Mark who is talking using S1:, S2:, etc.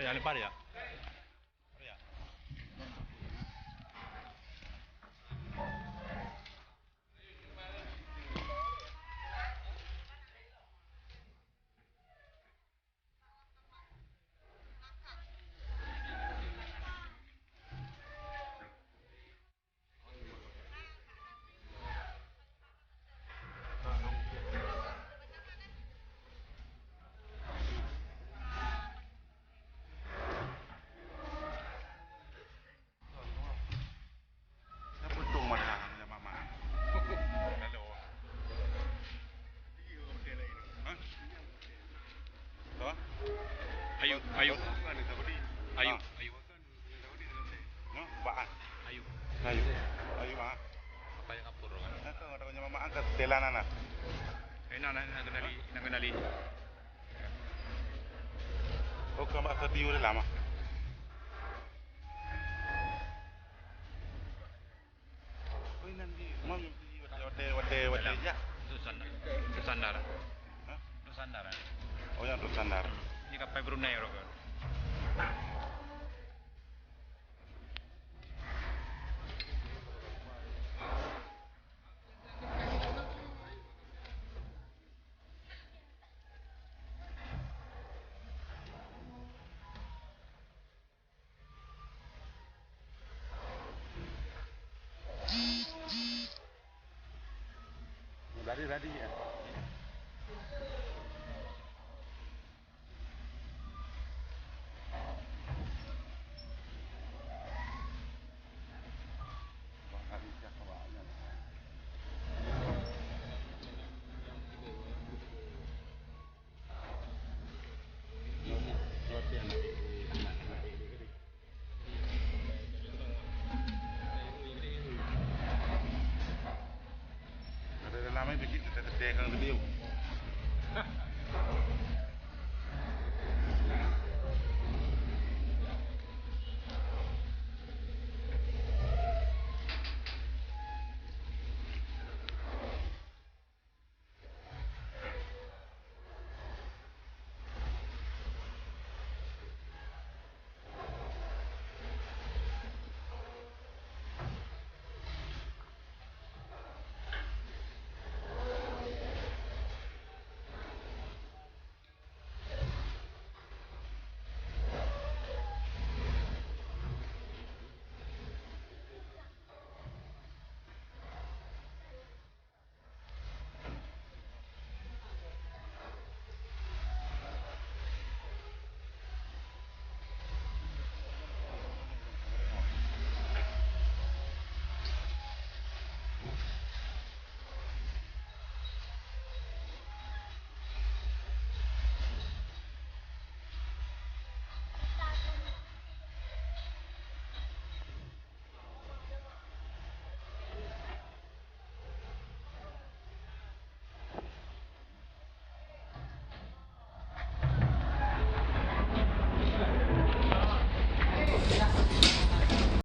S1: Yang lebar ya? Ya. Ayu, ayu, ayu, ayu.
S2: Baan.
S1: Ayu.
S2: Ayu. Ayu mah.
S1: Apa yang kapur kan?
S2: Kalau ada mama angkat telanana.
S1: Nak kenali.
S2: Oh, kamu angkat tiu dah lama. Oh, nanti mau wate ya.
S1: Nusandar.
S2: Hah?
S1: Nusandar.
S2: Oh, yang Nusandar.
S1: Ini kapal Brunei orang kan?
S2: Lari ya. Ada lama bikin kita kang video.